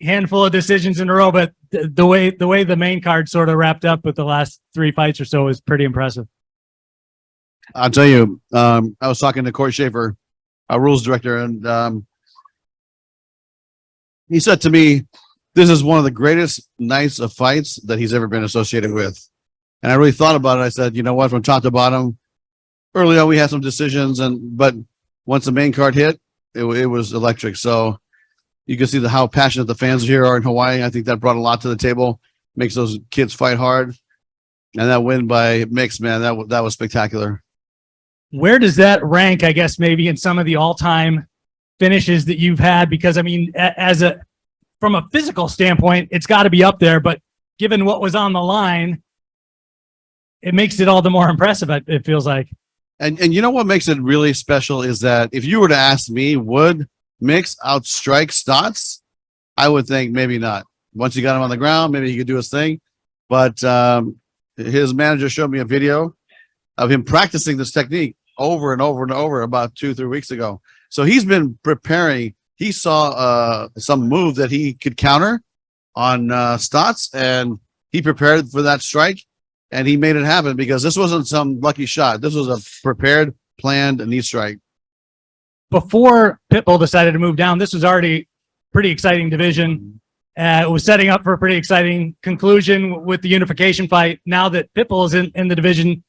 handful of decisions in a row, but the way the main card sort of wrapped up with the last 3 fights or so is pretty impressive. I'll tell you, I was talking to Corey Schaefer, our rules director, and he said to me, this is one of the greatest nights of fights that he's ever been associated with. And I really thought about it. I said, you know what, from top to bottom, early on we had some decisions, but once the main card hit, it was electric. So you can see how passionate the fans here are in Hawaii. I think that brought a lot to the table, makes those kids fight hard. And that win by mixed, man, that was spectacular. Where does that rank, I guess, maybe in some of the all-time finishes that you've had? Because, I mean, from a physical standpoint, it's got to be up there. But given what was on the line, it makes it all the more impressive, it feels like. And you know what makes it really special is that if you were to ask me, would Mix outstrike Stotts? I would think maybe not. Once you got him on the ground, maybe he could do his thing. But his manager showed me a video of him practicing this technique over and over and over about 2-3 weeks ago. So he's been preparing. He saw some move that he could counter on Stotts, and he prepared for that strike, and he made it happen because this wasn't some lucky shot. This was a prepared, planned knee strike. Before Pitbull decided to move down, this was already pretty exciting division. It was setting up for a pretty exciting conclusion with the unification fight. Now that Pitbull is in the division,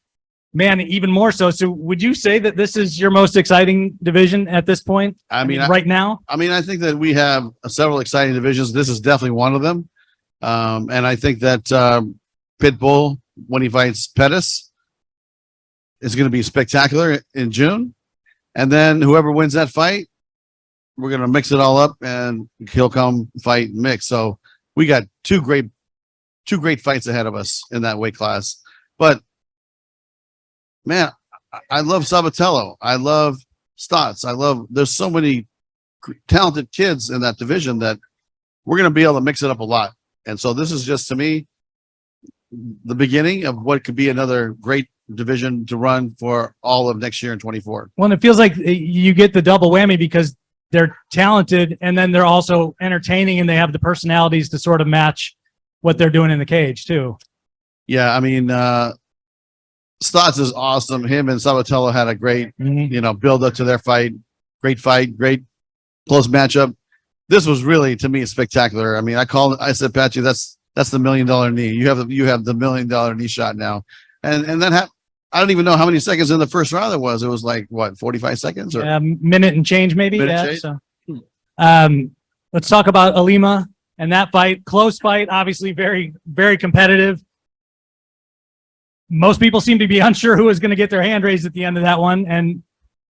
man, even more so. So would you say that this is your most exciting division at this point? I mean, right now? I mean, I think that we have several exciting divisions. This is definitely one of them. And I think that Pitbull, when he fights Pettis, is going to be spectacular in June. And then whoever wins that fight, we're going to mix it all up and he'll come fight Mix. So we got two great fights ahead of us in that weight class. But man, I love Sabatello. I love Stotts. There's so many talented kids in that division that we're going to be able to mix it up a lot. And so this is just, to me, the beginning of what could be another great division to run for all of next year in 24. Well, it feels like you get the double whammy because they're talented and then they're also entertaining and they have the personalities to sort of match what they're doing in the cage too. Yeah, I mean, Stotts is awesome. Him and Sabatello had a great, build up to their fight. Great fight, great close matchup. This was really, to me, spectacular. I mean, I said, Patchy, that's the $1 million knee. You have the $1 million knee shot now. And that I don't even know how many seconds in the first round there was. It was like, what, 45 seconds? Or minute and change, maybe. Change? So, let's talk about Ilima and that fight. Close fight, obviously very, very competitive. Most people seem to be unsure who was going to get their hand raised at the end of that one. And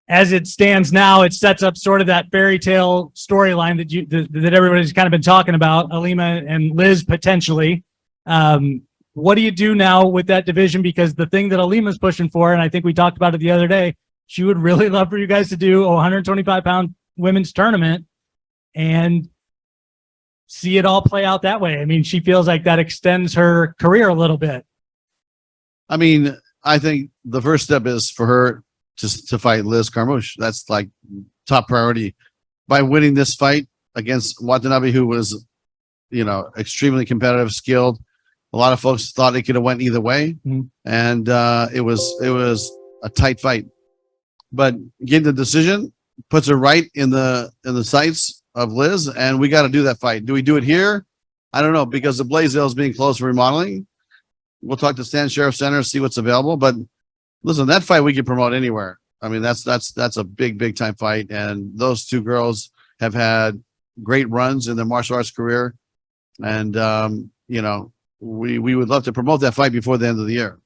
as it stands now, it sets up sort of that fairy tale storyline that everybody's kind of been talking about, Ilima and Liz potentially. What do you do now with that division? Because the thing that Alima's pushing for, and I think we talked about it the other day, she would really love for you guys to do a 125-pound women's tournament and see it all play out that way. I mean, she feels like that extends her career a little bit. I mean, I think the first step is for her to fight Liz Carmouche. That's like top priority. By winning this fight against Watanabe, who was, extremely competitive, skilled. A lot of folks thought it could have went either way, and it was a tight fight. But getting the decision puts her right in the sights of Liz, and we got to do that fight. Do we do it here? I don't know, because the Blaisdell is being closed for remodeling. We'll talk to Stan Sheriff Center, see what's available. But listen, that fight we can promote anywhere. I mean, that's a big time fight, and those two girls have had great runs in their martial arts career, and we would love to promote that fight before the end of the year.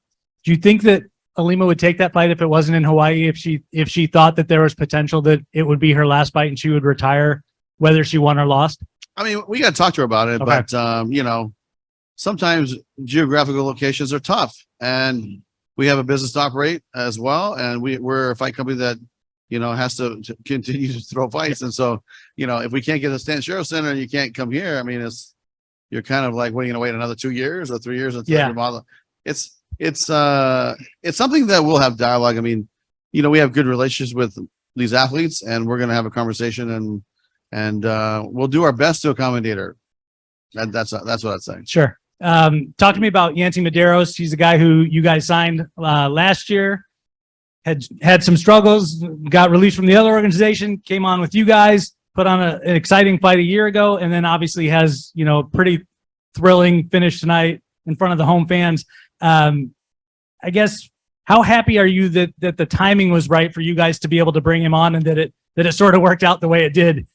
Do you think that Ilima would take that fight if it wasn't in Hawaii? If she thought that there was potential that it would be her last fight and she would retire, whether she won or lost? I mean, we got to talk to her about it, okay. But sometimes geographical locations are tough, and we have a business to operate as well, and we're a fight company that has to continue to throw fights, and so if we can't get a Stan Sheriff Center and you can't come here, I mean, you're kind of like, what are you going to wait another 2 years or 3 years until your model? It's something that we'll have dialogue. I mean, we have good relationships with these athletes, and we're going to have a conversation, and we'll do our best to accommodate her. That's what I'd say. Sure. Talk to me about Yancy Medeiros. He's a guy who you guys signed last year, had some struggles, got released from the other organization, came on with you guys, put on an exciting fight a year ago, and then obviously has, you know, pretty thrilling finish tonight in front of the home fans. I guess, how happy are you that the timing was right for you guys to be able to bring him on, and that it sort of worked out the way it did?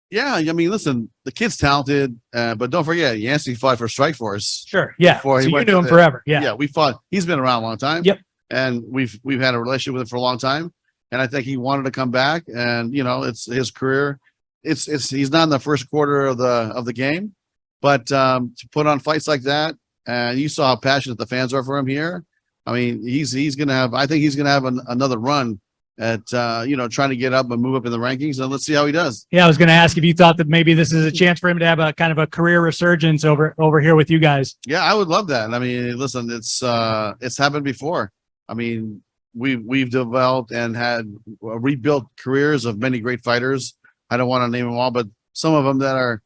Yeah, I mean, listen, the kid's talented, but don't forget, Yancey fought for Strikeforce. Sure. Yeah. Before So he you went knew to him the- forever. Yeah. Yeah, we fought. He's been around a long time. Yep. And we've had a relationship with him for a long time. And I think he wanted to come back. And you know, it's his career. It's he's not in the first quarter of the game, but to put on fights like that, and you saw how passionate the fans are for him here. I mean, he's gonna have. I think he's gonna have another run at you know, trying to get up and move up in the rankings. And let's see how he does. Yeah. I was going to ask if you thought that maybe this is a chance for him to have a kind of a career resurgence over here with you guys. Yeah, I would love that. I mean, listen, it's happened before. I mean, we've developed and had rebuilt careers of many great fighters. I don't want to name them all, but some of them that are,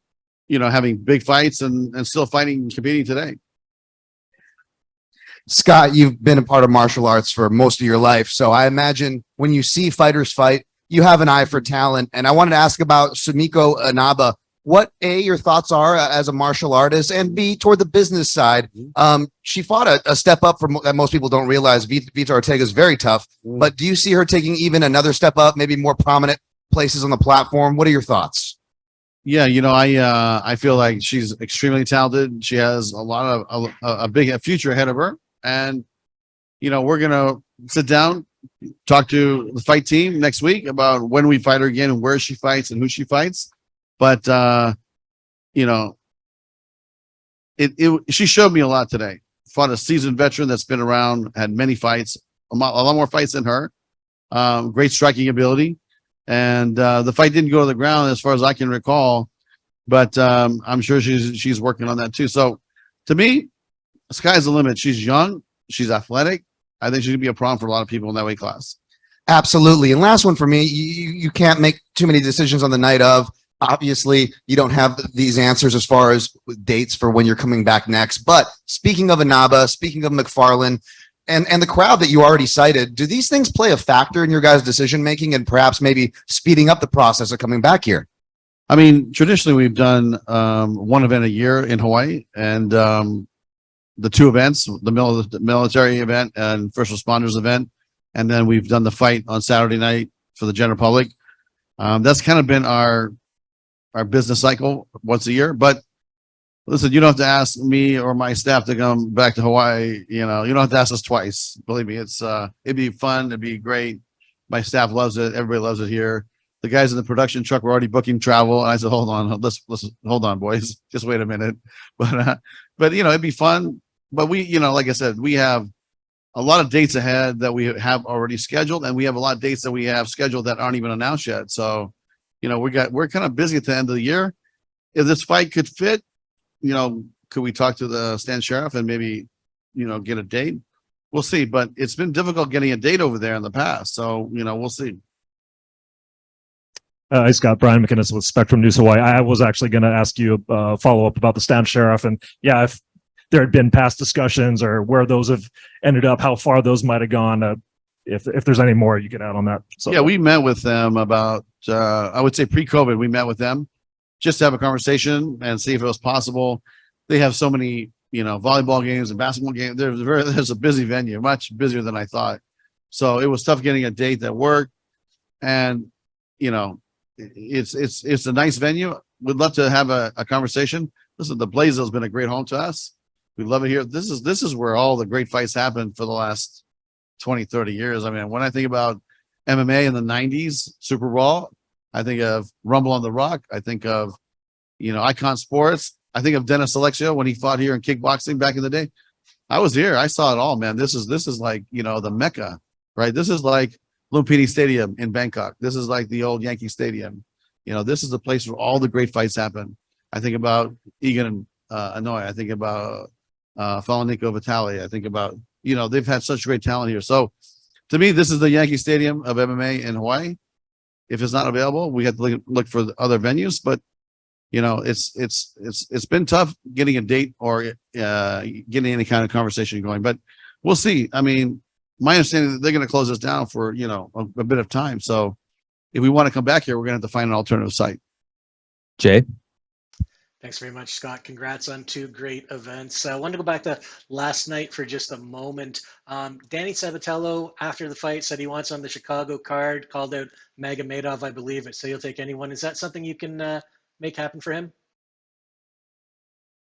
you know, having big fights and still fighting and competing today. Scott, you've been a part of martial arts for most of your life. So I imagine when you see fighters fight, you have an eye for talent. And I wanted to ask about Sumiko Inaba. What, A, your thoughts are as a martial artist, and B, toward the business side. She fought a step up from that most people don't realize. Vita Ortega is very tough, but do you see her taking even another step up, maybe more prominent places on the platform? What are your thoughts? Yeah, you know, I feel like she's extremely talented. She has a lot of a big future ahead of her, and you know, we're gonna sit down, talk to the fight team next week about when we fight her again and where she fights and who she fights. But you know, she showed me a lot today. Fought a seasoned veteran that's been around, had many fights, a lot more fights than her. Great striking ability, and the fight didn't go to the ground as far as I can recall. But I'm sure she's working on that too. So, to me, the sky's the limit. She's young, she's athletic. I think she could be a problem for a lot of people in that weight class. Absolutely. And last one for me, you can't make too many decisions on the night of. Obviously, you don't have these answers as far as dates for when you're coming back next. But speaking of Inaba, speaking of Macfarlane, and the crowd that you already cited, do these things play a factor in your guys' decision making and perhaps maybe speeding up the process of coming back here? I mean, traditionally we've done one event a year in Hawaii, and the two events, the military event and first responders event, and then we've done the fight on Saturday night for the general public. That's kind of been our business cycle once a year. But listen, you don't have to ask me or my staff to come back to Hawaii. You know, you don't have to ask us twice. Believe me, it'd be fun. It'd be great. My staff loves it. Everybody loves it here. The guys in the production truck were already booking travel. And I said, hold on, let's hold on, boys. Just wait a minute. But you know, it'd be fun. But we, you know, like I said, we have a lot of dates ahead that we have already scheduled, and we have a lot of dates that we have scheduled that aren't even announced yet. So, you know, we're kind of busy at the end of the year. If this fight could fit, you know, could we talk to the stand sheriff and maybe, you know, get a date? We'll see. But it's been difficult getting a date over there in the past. So, you know, we'll see. Hi, Scott. Brian McInnes with Spectrum News Hawaii. I was actually going to ask you a follow-up about the stand sheriff. And yeah, if there had been past discussions or where those have ended up, how far those might have gone, if there's any more you can add on that. So yeah, we met with them about, I would say pre-COVID, we met with them just to have a conversation and see if it was possible. They have so many, you know, volleyball games and basketball games. There's a busy venue, much busier than I thought. So it was tough getting a date that worked. And, you know, it's a nice venue. We'd love to have a conversation. Listen, the Blaze has been a great home to us. We love it here. This is where all the great fights happened for the last 20, 30 years. I mean, when I think about MMA in the 90s, Super Bowl, I think of Rumble on the Rock. I think of, you know, Icon Sports. I think of Dennis Alexio when he fought here in kickboxing back in the day. I was here. I saw it all, man. This is like, you know, the Mecca, right? This is like Lumpini Stadium in Bangkok. This is like the old Yankee Stadium. You know, this is the place where all the great fights happen. I think about Egan Anoy. I think about Falanico Vitali. I think about, you know, they've had such great talent here. So to me, this is the Yankee Stadium of MMA in Hawaii. If it's not available, we have to look for the other venues. But you know, it's been tough getting a date or getting any kind of conversation going, but we'll see. I mean, my understanding is that they're going to close us down for, you know, a bit of time. So if we want to come back here, we're going to have to find an alternative site. Jay? Thanks very much, Scott. Congrats on two great events. I wanted to go back to last night for just a moment. Danny Sabatello, after the fight, said he wants on the Chicago card, called out Magomedov, I believe it. So he'll take anyone. Is that something you can make happen for him?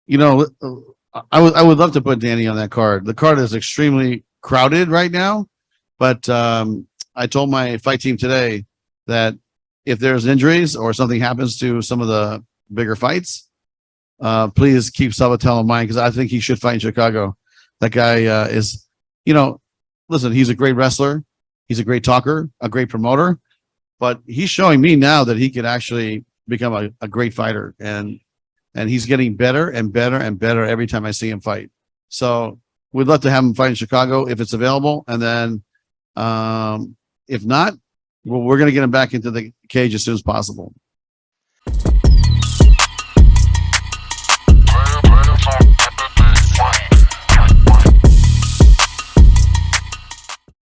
You know, I would love to put Danny on that card. The card is extremely crowded right now, but I told my fight team today that if there's injuries or something happens to some of the bigger fights, please keep Sabatello in mind because I think he should fight in Chicago. That guy is, you know, listen, he's a great wrestler. He's a great talker, a great promoter, but he's showing me now that he could actually become a great fighter. And he's getting better and better and better every time I see him fight. So we'd love to have him fight in Chicago if it's available. And then if not, well, we're going to get him back into the cage as soon as possible.